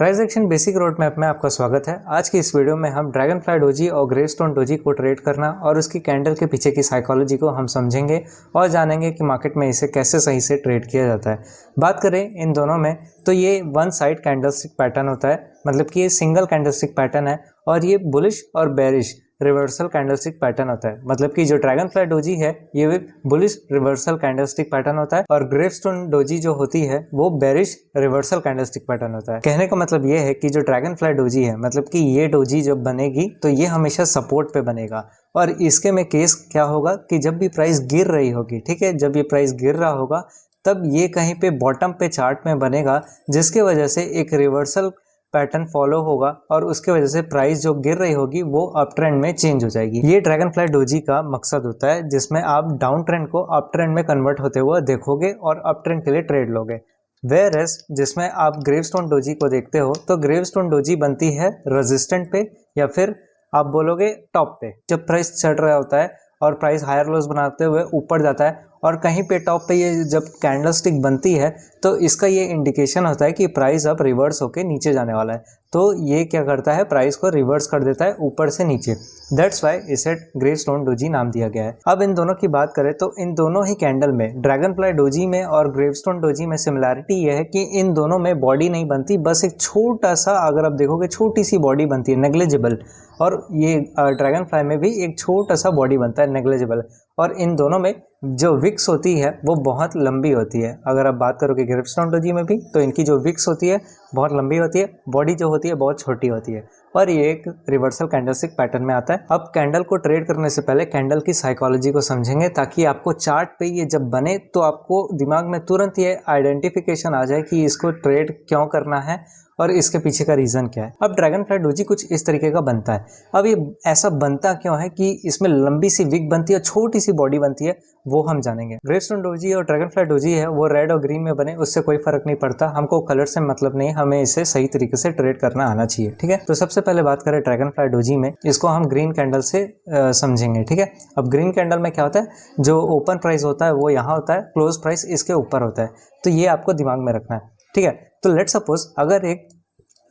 Price action basic road map में आपका स्वागत है। आज की इस वीडियो में हम ड्रैगनफ्लाई डोजी और ग्रेवस्टोन डोजी को ट्रेड करना और उसकी कैंडल के पीछे की साइकोलॉजी को हम समझेंगे और जानेंगे कि मार्केट में इसे कैसे सही से ट्रेड किया जाता है। बात करें इन दोनों में तो ये वन साइड कैंडलस्टिक पैटर्न होता है, मतलब कि ये सिंगल कैंडलस्टिक पैटर्न है और ये बुलिश और बेरिश रिवर्सल कैंडलस्टिक पैटर्न होता है। मतलब कि जो ड्रैगनफ्लाई डोजी है ये बुलिश रिवर्सल कैंडलस्टिक पैटर्न होता है और ग्रेवस्टोन डोजी जो होती है वो बेरिश रिवर्सल कैंडलस्टिक पैटर्न होता है। कहने का मतलब ये है कि जो ड्रैगनफ्लाई डोजी है, मतलब कि ये डोजी जब बनेगी तो ये हमेशा सपोर्ट पे बनेगा और इसके में केस क्या होगा कि जब भी प्राइस गिर रही होगी, ठीक है, जब ये प्राइस गिर रहा होगा तब ये कहीं पे बॉटम पे चार्ट में बनेगा, जिसके वजह से एक रिवर्सल पैटर्न फॉलो होगा और उसके वजह से प्राइस जो गिर रही होगी वो अप ट्रेंड में चेंज हो जाएगी। ये ड्रैगनफ्लाई डोजी का मकसद होता है जिसमें आप डाउन ट्रेंड को अप ट्रेंड में कन्वर्ट होते हुए देखोगे और अप ट्रेंड के लिए ट्रेड लोगे। वेयरएस जिसमें आप ग्रेवस्टोन डोजी को देखते हो तो ग्रेवस्टोन डोजी बनती है रेजिस्टेंट पे या फिर आप बोलोगे टॉप पे। जब प्राइस चढ़ रहा होता है और प्राइस हायर लोज बनाते हुए ऊपर जाता है और कहीं पे टॉप पे ये जब कैंडलस्टिक बनती है तो इसका ये इंडिकेशन होता है कि प्राइस अब रिवर्स होके नीचे जाने वाला है। तो ये क्या करता है, प्राइस को रिवर्स कर देता है ऊपर से नीचे। दैट्स वाई इसे ग्रेवस्टोन डोजी नाम दिया गया है। अब इन दोनों की बात करें तो इन दोनों ही कैंडल में, ड्रैगनफ्लाई डोजी में और ग्रेवस्टोन डोजी में सिमिलैरिटी ये है कि इन दोनों में बॉडी नहीं बनती, बस एक छोटा सा, अगर आप देखोगे छोटी सी बॉडी बनती है, नेग्लिजिबल। और ये ड्रैगनफ्लाई में भी एक छोटा सा बॉडी बनता है, नेग्लिजिबल। और इन दोनों में जो विक्स होती है वो बहुत लंबी होती है। अगर आप बात करोगे ग्रेवस्टोन डोजी में भी तो इनकी जो विक्स होती है बहुत लंबी होती है, बॉडी जो होती है बहुत छोटी होती है और ये एक रिवर्सल कैंडलस्टिक पैटर्न में आता है। अब कैंडल को ट्रेड करने से पहले कैंडल की साइकोलॉजी को समझेंगे ताकि आपको चार्ट पे ये जब बने तो आपको दिमाग में तुरंत ये आइडेंटिफिकेशन आ जाए कि इसको ट्रेड क्यों करना है और इसके पीछे का रीजन क्या है। अब ड्रैगनफ्लाई डोजी कुछ इस तरीके का बनता है। अब ये ऐसा बनता क्यों है कि इसमें लंबी सी विक बनती है, छोटी सी बॉडी बनती है, वो हम जानेंगे। ग्रेवस्टोन डोजी और ड्रैगनफ्लाई डोजी है वो रेड और ग्रीन में बने, उससे कोई फर्क नहीं पड़ता, हमको कलर से मतलब नहीं, हमें इसे सही तरीके से ट्रेड करना आना चाहिए। ठीक है, तो सबसे पहले बात करें ड्रैगनफ्लाई डोजी में, इसको हम ग्रीन कैंडल से समझेंगे। ठीक है, अब ग्रीन कैंडल में क्या होता है, जो ओपन प्राइस होता है वो यहाँ होता है, क्लोज प्राइस इसके ऊपर होता है, तो ये आपको दिमाग में रखना है। ठीक है, तो लेट सपोज अगर एक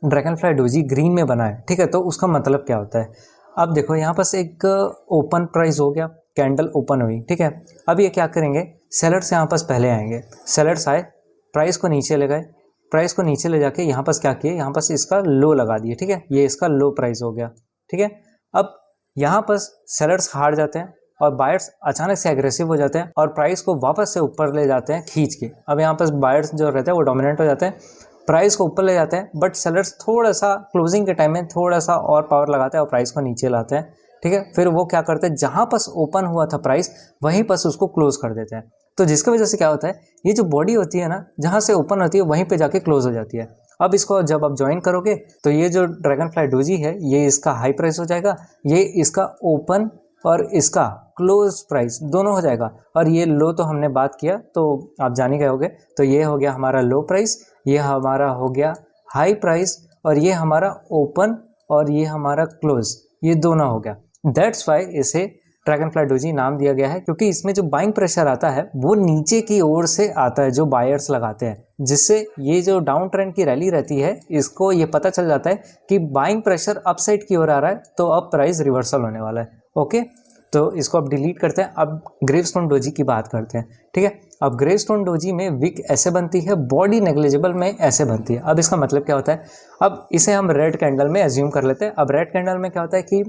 ड्रैगनफ्लाई डोजी ग्रीन में बना है, ठीक है, तो उसका मतलब क्या होता है। अब देखो यहाँ पास एक ओपन प्राइस हो गया, कैंडल ओपन हुई, ठीक है। अब ये क्या करेंगे, सेलर्स यहाँ पास पहले आएंगे, सेलर्स आए, प्राइस को नीचे ले गए, प्राइस को नीचे ले जाके यहाँ पास क्या किए, यहाँ पास इसका लो लगा दिए। ठीक है, ये इसका लो प्राइस हो गया। ठीक है, अब यहाँ पास सेलर्स हार जाते हैं और बायर्स अचानक से एग्रेसिव हो जाते हैं और प्राइस को वापस से ऊपर ले जाते हैं खींच के। अब यहाँ पास बायर्स जो रहते हैं वो डोमिनेंट हो जाते हैं, प्राइस को ऊपर ले जाते हैं, बट सेलर्स थोड़ा सा क्लोजिंग के टाइम में थोड़ा सा और पावर लगाते हैं और प्राइस को नीचे लाते हैं। ठीक है, फिर वो क्या करते हैं, जहां पास ओपन हुआ था प्राइस वहीं पास उसको क्लोज कर देते हैं। तो जिसकी वजह से क्या होता है, ये जो बॉडी होती है ना, जहां से ओपन होती है वहीं पे जाके क्लोज हो जाती है। अब इसको जब आप ज्वाइन करोगे तो ये जो ड्रैगनफ्लाई डोजी है ये इसका हाई प्राइस हो जाएगा, ये इसका ओपन और इसका क्लोज प्राइस दोनों हो जाएगा। और ये लो तो हमने बात किया तो आप जान ही गए होगे, तो ये हो गया हमारा लो प्राइस, ये हमारा हो गया हाई प्राइस और ये हमारा ओपन और ये हमारा क्लोज, ये दोनों हो गया। दैट्स वाई इसे ड्रैगनफ्लाई डोजी नाम दिया गया है, क्योंकि इसमें जो बाइंग प्रेशर आता है वो नीचे की ओर से आता है, जो बायर्स लगाते हैं, जिससे ये जो डाउन ट्रेंड की रैली रहती है इसको ये पता चल जाता है कि बाइंग प्रेशर अप साइड की ओर आ रहा है, तो अब प्राइस रिवर्सल होने वाला है। ओके, तो इसको अब डिलीट करते हैं। अब ग्रेवस्टोन डोजी की बात करते हैं। ठीक है, अब ग्रेवस्टोन डोजी में विक ऐसे बनती है, बॉडी नेग्लिजिबल में ऐसे बनती है। अब इसका मतलब क्या होता है, अब इसे हम रेड कैंडल में एज्यूम कर लेते हैं। अब रेड कैंडल में क्या होता है कि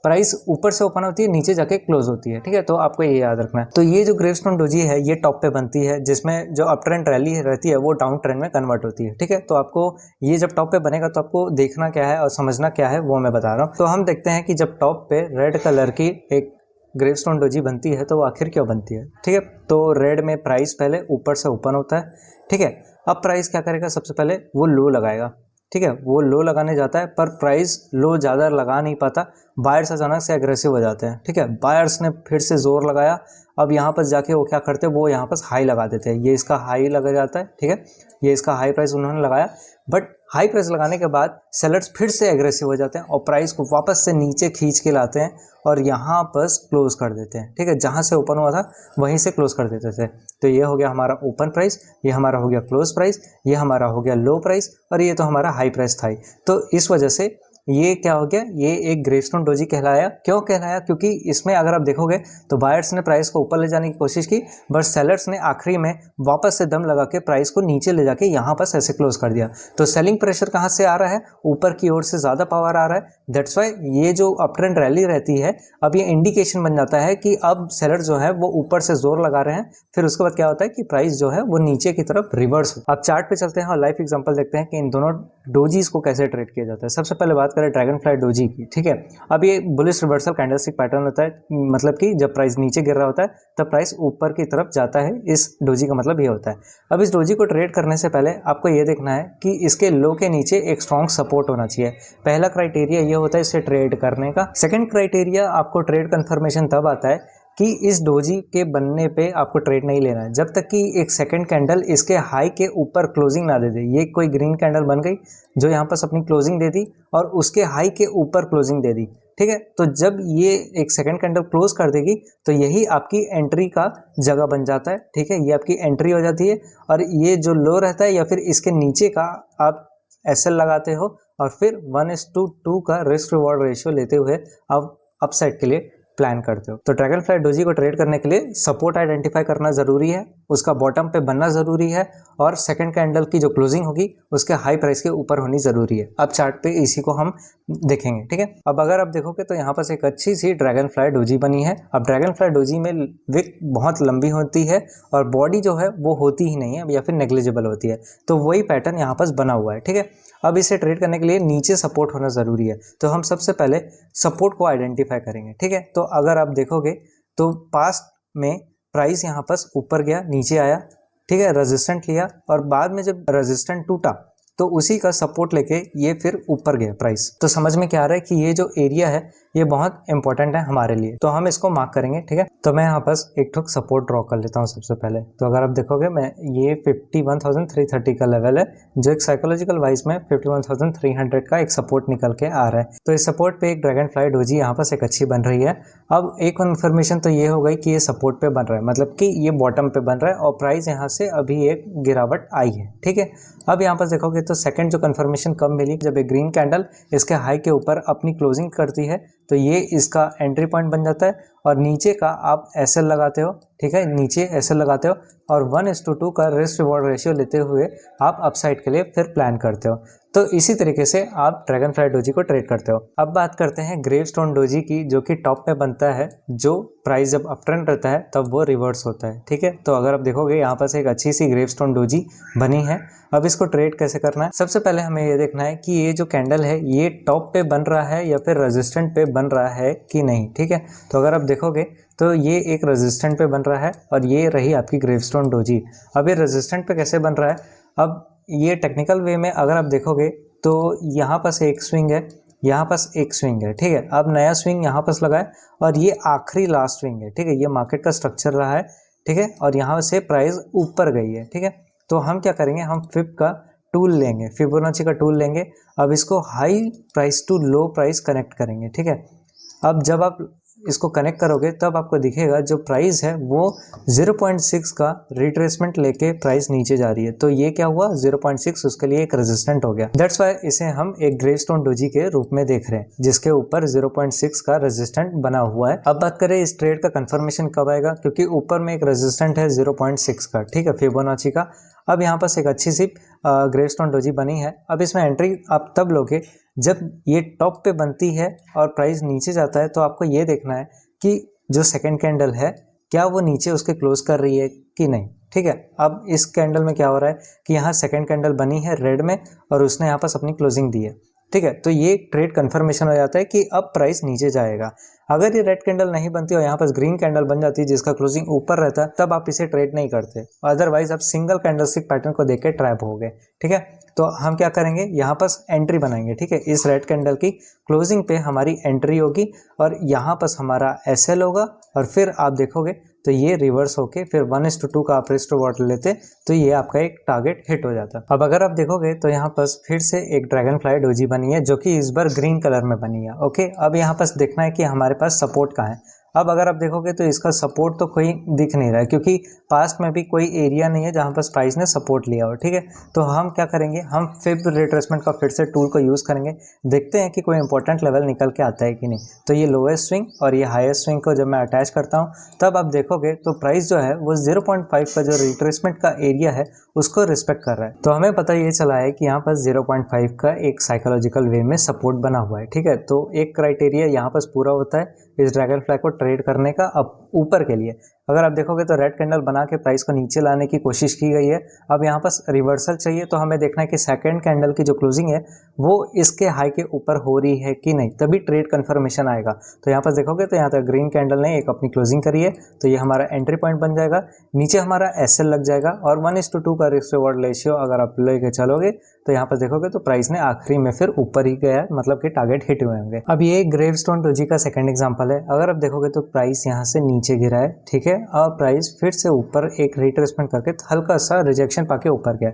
प्राइस ऊपर से ओपन होती है, नीचे जाके क्लोज होती है। ठीक है, तो आपको ये याद रखना है। तो ये जो ग्रेवस्टोन डोजी है ये टॉप पे बनती है, जिसमें जो अप ट्रेंड रैली रहती है वो डाउन ट्रेंड में कन्वर्ट होती है। ठीक है, तो आपको ये जब टॉप पे बनेगा तो आपको देखना क्या है और समझना क्या है वो मैं बता रहा हूँ। तो हम देखते हैं कि जब टॉप पे रेड कलर की एक ग्रेवस्टोन डोजी बनती है तो वो आखिर क्यों बनती है। ठीक है, तो रेड में प्राइस पहले ऊपर से ओपन होता है। ठीक है, अब प्राइस क्या करेगा, सबसे पहले वो लो लगाएगा। ठीक है, वो लो लगाने जाता है पर प्राइस लो ज़्यादा लगा नहीं पाता, बायर्स अचानक से एग्रेसिव हो जाते हैं। ठीक है, बायर्स ने फिर से जोर लगाया अब यहाँ पर जाके वो क्या करते हैं, वो यहाँ पर हाई लगा देते हैं। ये इसका हाई लगा जाता है, ठीक है, ये इसका हाई प्राइस उन्होंने लगाया, बट हाई प्राइस लगाने के बाद सेलर्स फिर से एग्रेसिव हो जाते हैं और प्राइस को वापस से नीचे खींच के लाते हैं और यहाँ पर क्लोज कर देते हैं, ठीक है, जहाँ से ओपन हुआ था वहीं से क्लोज कर देते थे। तो ये हो गया हमारा ओपन प्राइस, ये हमारा हो गया क्लोज प्राइस, ये हमारा हो गया लो प्राइस और ये तो हमारा हाई प्राइस था ही। तो इस वजह से ये क्या हो गया, ये एक ग्रेवस्टोन डोजी कहलाया। क्यों कहलाया? क्योंकि इसमें अगर आप देखोगे तो बायर्स ने प्राइस को ऊपर ले जाने की कोशिश की, बट सेलर्स ने आखिरी में वापस से दम लगा के प्राइस को नीचे ले जाके यहाँ पर ऐसे क्लोज कर दिया। तो सेलिंग प्रेशर कहाँ से आ रहा है? ऊपर की ओर से ज़्यादा पावर आ रहा है। दैट्स वाई ये जो अप ट्रेंड रैली रहती है, अब ये इंडिकेशन बन जाता है कि अब सेलर जो है वो ऊपर से जोर लगा रहे हैं, फिर उसके बाद क्या होता है कि प्राइस जो है वो नीचे की तरफ रिवर्स हो। अब चार्ट पे चलते हैं और लाइव एग्जांपल देखते हैं कि इन दोनों डोजीज को कैसे ट्रेड किया जाता है। सबसे पहले बात करें ड्रैगन फ्लाई डोजी की, ठीक है। अब ये बुलिश रिवर्सल कैंडलस्टिक पैटर्न होता है, मतलब कि जब प्राइस नीचे गिर रहा होता है तब प्राइस ऊपर की तरफ जाता है। इस डोजी का मतलब ये होता है। अब इस डोजी को ट्रेड करने से पहले आपको ये देखना है कि इसके लो के नीचे एक स्ट्रॉन्ग सपोर्ट होना चाहिए। पहला क्राइटेरिया ये होता है इसे ट्रेड करने का। सेकंड क्राइटेरिया, आपको ट्रेड कंफर्मेशन तब आता है कि इस डोजी के बनने पे आपको ट्रेड नहीं लेना है जब तक कि एक सेकंड कैंडल इसके हाई के ऊपर क्लोजिंग ना दे दे। ये कोई ग्रीन कैंडल बन गई जो यहाँ पर अपनी क्लोजिंग दे दी और उसके हाई के ऊपर क्लोजिंग दे दी, ठीक है। तो जब ये एक सेकंड कैंडल क्लोज कर देगी तो यही आपकी एंट्री का जगह बन जाता है, ठीक है, ये आपकी एंट्री हो जाती है। और ये जो लो रहता है या फिर इसके नीचे का आप एसएल लगाते हो और फिर 1:2 का रिस्क रिवॉर्ड रेशियो लेते हुए आप अपसाइड के लिए प्लान करते हो। तो ड्रैगन फ्लाई डोजी को ट्रेड करने के लिए सपोर्ट आइडेंटिफाई करना जरूरी है, उसका बॉटम पे बनना जरूरी है और सेकंड कैंडल की जो क्लोजिंग होगी उसके हाई प्राइस के ऊपर होनी जरूरी है। अब चार्ट पे इसी को हम देखेंगे, ठीक है। अब अगर आप देखोगे तो यहाँ पर एक अच्छी सी ड्रैगन फ्लाई डोजी बनी है। अब ड्रैगन फ्लाई डोजी में विक बहुत लंबी होती है और बॉडी जो है वो होती ही नहीं है या फिर नेग्लिजिबल होती है, तो वही पैटर्न यहाँ पर बना हुआ है, ठीक है। अब इसे ट्रेड करने के लिए नीचे सपोर्ट होना ज़रूरी है, तो हम सबसे पहले सपोर्ट को आइडेंटिफाई करेंगे, ठीक है। तो अगर आप देखोगे तो पास्ट में प्राइस यहाँ पर ऊपर गया, नीचे आया, ठीक है, रेजिस्टेंट लिया और बाद में जब रेजिस्टेंट टूटा तो उसी का सपोर्ट लेके ये फिर ऊपर गया प्राइस। तो समझ में क्या आ रहा है कि ये जो एरिया है ये बहुत इंपॉर्टेंट है हमारे लिए, तो हम इसको मार्क करेंगे, ठीक है। तो मैं यहाँ पर एक ठोक सपोर्ट ड्रॉ कर लेता हूँ सबसे पहले। तो अगर आप देखोगे मैं ये 51,330 का लेवल है जो एक साइकोलॉजिकल वाइज में 51,300 का एक सपोर्ट निकल के आ रहा है। तो इस सपोर्ट पे एक ड्रैगन फ्लाई डोजी यहाँ पर एक अच्छी बन रही है। अब एक इन्फॉर्मेशन तो ये हो गई कि ये सपोर्ट पे बन रहा है, मतलब कि ये बॉटम पे बन रहा है और प्राइस यहाँ से अभी एक गिरावट आई है, ठीक है। अब यहाँ पर देखोगे तो सेकंड जो कंफर्मेशन कब मिली, जब एक ग्रीन कैंडल इसके हाई के ऊपर अपनी क्लोजिंग करती है तो ये इसका एंट्री पॉइंट बन जाता है और नीचे का आप एसएल लगाते हो, ठीक है, नीचे एसएल लगाते हो और 1:2 का रिस्क रिवॉर्ड रेशियो लेते हुए आप अपसाइड के लिए फिर प्लान करते हो। तो इसी तरीके से आप ड्रैगन फ्लाई डोजी को ट्रेड करते हो। अब बात करते हैं ग्रेवस्टोन डोजी की, जो कि टॉप पे बनता है, जो प्राइस जब अप ट्रेंड रहता है तब वो रिवर्स होता है, ठीक है। तो अगर आप देखोगे यहाँ पर एक अच्छी सी ग्रेवस्टोन डोजी बनी है। अब इसको ट्रेड कैसे करना है, सबसे पहले हमें ये देखना है कि ये जो कैंडल है ये टॉप पे बन रहा है या फिर रेजिस्टेंट पे बन रहा है कि नहीं, ठीक है। तो अगर आप देखोगे तो ये एक रेजिस्टेंट पे बन रहा है और ये रही आपकी ग्रेवस्टोन डोजी। अब ये रेजिस्टेंट पे कैसे बन रहा है, अब ये टेक्निकल वे में अगर आप देखोगे तो यहाँ पास एक स्विंग है, यहाँ पास एक स्विंग है, ठीक है। अब नया स्विंग यहाँ पास लगा है और ये आखिरी लास्ट स्विंग है, ठीक है। ये मार्केट का स्ट्रक्चर रहा है, ठीक है, और यहाँ से प्राइस ऊपर गई है, ठीक है। तो हम क्या करेंगे, हम फिब का टूल लेंगे, फिबोनाची का टूल लेंगे। अब इसको high price to low price connect करेंगे, ठीक है। अब जब आप इसको कनेक्ट करोगे तब आपको दिखेगा जो प्राइस है वो 0.6 का रिट्रेसमेंट लेके प्राइस नीचे जा रही है। तो ये क्या हुआ, 0.6 उसके लिए एक रेजिस्टेंट हो गया। दैट्स वाई इसे हम एक ग्रेवस्टोन डोजी के रूप में देख रहे हैं जिसके ऊपर 0.6 का रेजिस्टेंट बना हुआ है। अब बात करें इस ट्रेड का कंफर्मेशन कब आएगा, क्योंकि ऊपर में एक रेजिस्टेंट है 0.6 का, ठीक है, फिबोनाची का। अब यहाँ पास एक अच्छी सी ग्रेवस्टोन डोजी बनी है। अब इसमें एंट्री आप तब लोगे जब ये टॉप पे बनती है और प्राइस नीचे जाता है। तो आपको ये देखना है कि जो सेकंड कैंडल है क्या वो नीचे उसके क्लोज कर रही है कि नहीं, ठीक है। अब इस कैंडल में क्या हो रहा है कि यहाँ सेकंड कैंडल बनी है रेड में और उसने यहाँ पास अपनी क्लोजिंग दी है, ठीक है। तो ये ट्रेड कंफर्मेशन हो जाता है कि अब प्राइस नीचे जाएगा। अगर ये रेड कैंडल नहीं बनती और यहाँ पास ग्रीन कैंडल बन जाती है जिसका क्लोजिंग ऊपर रहता है तब आप इसे ट्रेड नहीं करते, अदरवाइज आप सिंगल कैंडलस्टिक पैटर्न को देख के ट्रैप हो गए, ठीक है। तो हम क्या करेंगे, यहाँ पास एंट्री बनाएंगे, ठीक है। इस रेड कैंडल की क्लोजिंग पे हमारी एंट्री होगी और यहाँ पास हमारा एसएल होगा और फिर आप देखोगे तो ये रिवर्स होके फिर 1:2 का आप रिस्क रिवॉर्ड लेते तो ये आपका एक टारगेट हिट हो जाता। अब अगर आप देखोगे तो यहाँ पर फिर से एक ड्रैगन फ्लाई डोजी बनी है जो कि इस बार ग्रीन कलर में बनी है। ओके, अब यहाँ पर देखना है कि हमारे पास सपोर्ट कहाँ है। अब अगर आप देखोगे तो इसका सपोर्ट तो कोई दिख नहीं रहा है क्योंकि पास्ट में भी कोई एरिया नहीं है जहां पर प्राइस ने सपोर्ट लिया हो। ठीक है, तो हम क्या करेंगे, हम फिब रिट्रेसमेंट का फिर से टूल को यूज़ करेंगे, देखते हैं कि कोई इंपॉर्टेंट लेवल निकल के आता है कि नहीं। तो ये लोएस्ट स्विंग और ये हाईएस्ट स्विंग को जब मैं अटैच करता हूँ तब आप देखोगे तो प्राइस जो है वो 0.5 का जो रिट्रेसमेंट का एरिया है उसको रिस्पेक्ट कर रहा है। तो हमें पता ये चला है कि यहाँ पर 0.5 का एक साइकोलॉजिकल वे में सपोर्ट बना हुआ है। ठीक है, तो एक क्राइटेरिया यहाँ पर पूरा होता है इस ड्रैगन फ्लाई को ट्रेड करने का। अब ऊपर के लिए अगर आप देखोगे तो रेड कैंडल बना के प्राइस को नीचे लाने की कोशिश की गई है। अब यहाँ पर रिवर्सल चाहिए तो हमें देखना है कि सेकंड कैंडल की जो क्लोजिंग है वो इसके हाई के ऊपर हो रही है कि नहीं, तभी ट्रेड कंफर्मेशन आएगा। तो यहाँ पर देखोगे तो यहाँ तक ग्रीन कैंडल ने एक अपनी क्लोजिंग करी है तो ये हमारा एंट्री पॉइंट बन जाएगा, नीचे हमारा एसएल लग जाएगा और 1:2 का रिस्क रिवॉर्ड रेशियो अगर आप लेके चलोगे तो यहाँ पर देखोगे तो प्राइस ने आखिरी में फिर ऊपर ही गया, मतलब कि टारगेट हिट हुए होंगे। अब ये ग्रेवस्टोन डोजी का सेकंड एग्जांपल है। अगर आप देखोगे तो प्राइस यहाँ से नीचे गिरा है, ठीक है, और प्राइस फिर से ऊपर एक रिट्रेसमेंट करके हल्का सा रिजेक्शन पाके ऊपर गया,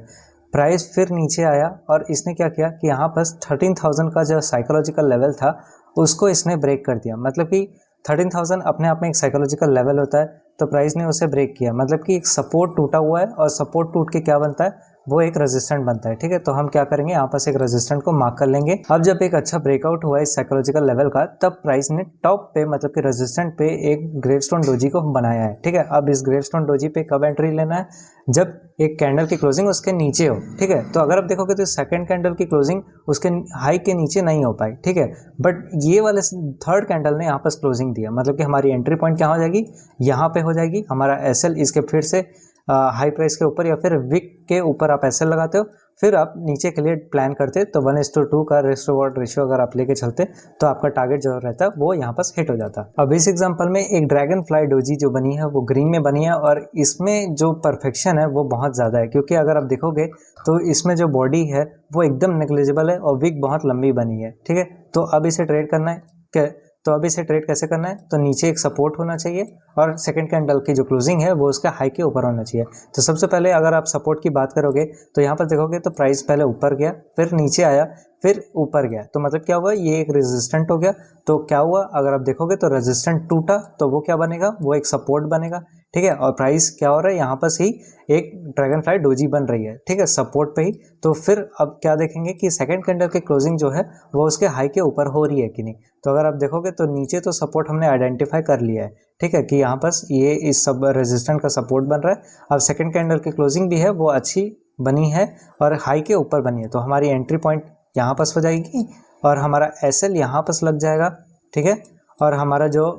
प्राइस फिर नीचे आया और इसने क्या किया कि यहाँ पर 13,000 का जो साइकोलॉजिकल लेवल था उसको इसने ब्रेक कर दिया। मतलब कि 13,000 अपने आप में एक साइकोलॉजिकल लेवल होता है, तो प्राइस ने उसे ब्रेक किया, मतलब कि एक सपोर्ट टूटा हुआ है और सपोर्ट टूट के क्या बनता है, वो एक रेजिस्टेंट बनता है। ठीक है, तो हम क्या करेंगे, यहाँ पर एक रेजिस्टेंट को मार्क कर लेंगे। अब जब एक अच्छा ब्रेकआउट हुआ इस साइकोलॉजिकल लेवल का तब प्राइस ने टॉप पे, मतलब कि रेजिस्टेंट पे एक ग्रेवस्टोन डोजी को बनाया है। ठीक है, अब इस ग्रेवस्टोन डोजी पे कब एंट्री लेना है, जब एक कैंडल की क्लोजिंग उसके नीचे हो। ठीक है, तो अगर आप देखोगे तो सेकंड कैंडल की क्लोजिंग उसके हाई के नीचे नहीं हो पाई। ठीक है, बट ये वाले थर्ड कैंडल ने यहाँ पर क्लोजिंग दिया, मतलब कि हमारी एंट्री पॉइंट क्या हो जाएगी, यहाँ पे हो जाएगी। हमारा एसएल इसके फिर से हाई प्राइस के ऊपर या फिर विक के ऊपर आप एसएल लगाते हो, फिर आप नीचे के लिए प्लान करते तो 1:2 का रिस्क रिवॉर्ड रेशियो अगर आप लेके चलते तो आपका टारगेट जो रहता है वो यहाँ पर हिट हो जाता। अब इस एग्जांपल में एक ड्रैगन फ्लाई डोजी जो बनी है वो ग्रीन में बनी है और इसमें जो परफेक्शन है वो बहुत ज़्यादा है, क्योंकि अगर आप देखोगे तो इसमें जो बॉडी है वो एकदम नेग्लिजिबल है और विक बहुत लंबी बनी है। ठीक है, तो अब इसे ट्रेड करना है तो अब इसे ट्रेड कैसे करना है, तो नीचे एक सपोर्ट होना चाहिए और सेकंड कैंडल की जो क्लोजिंग है वो उसका हाई के ऊपर होना चाहिए। तो सबसे पहले अगर आप सपोर्ट की बात करोगे तो यहाँ पर देखोगे तो प्राइस पहले ऊपर गया, फिर नीचे आया, फिर ऊपर गया, तो मतलब क्या हुआ, ये एक रेजिस्टेंट हो गया। तो क्या हुआ, अगर आप देखोगे तो रेजिस्टेंट टूटा तो वो क्या बनेगा, वो एक सपोर्ट बनेगा। ठीक है, और प्राइस क्या हो रहा है, यहाँ पर ही एक ड्रैगन फ्लाई डोजी बन रही है। ठीक है, सपोर्ट पे ही। तो फिर अब क्या देखेंगे कि सेकंड कैंडल की क्लोजिंग जो है वो उसके हाई के ऊपर हो रही है कि नहीं। तो अगर आप देखोगे तो नीचे तो सपोर्ट हमने आइडेंटिफाई कर लिया है। ठीक है, कि यहाँ पर ये इस सब रेजिस्टेंट का सपोर्ट बन रहा है। अब सेकंड कैंडल की क्लोजिंग भी है वो अच्छी बनी है और हाई के ऊपर बनी है, तो हमारी एंट्री पॉइंट यहाँ पर हो जाएगी और हमारा एसएल यहाँ पर लग जाएगा। ठीक है, और हमारा जो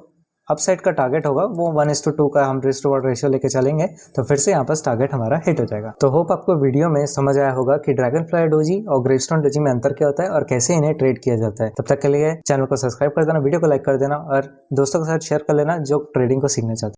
अपसाइड का टारगेट होगा वो 1:2 का हम रिस्क रिवॉर्ड रेशियो लेके चलेंगे, तो फिर से यहाँ पर टारगेट हमारा हिट हो जाएगा। तो होप आपको वीडियो में समझ आया होगा कि ड्रैगन फ्लाई डोजी और ग्रेवस्टोन डोजी में अंतर क्या होता है और कैसे इन्हें ट्रेड किया जाता है। तब तक के लिए चैनल को सब्सक्राइब कर देना, वीडियो को लाइक कर देना और दोस्तों के साथ शेयर कर लेना जो ट्रेडिंग को सीखना चाहते हैं।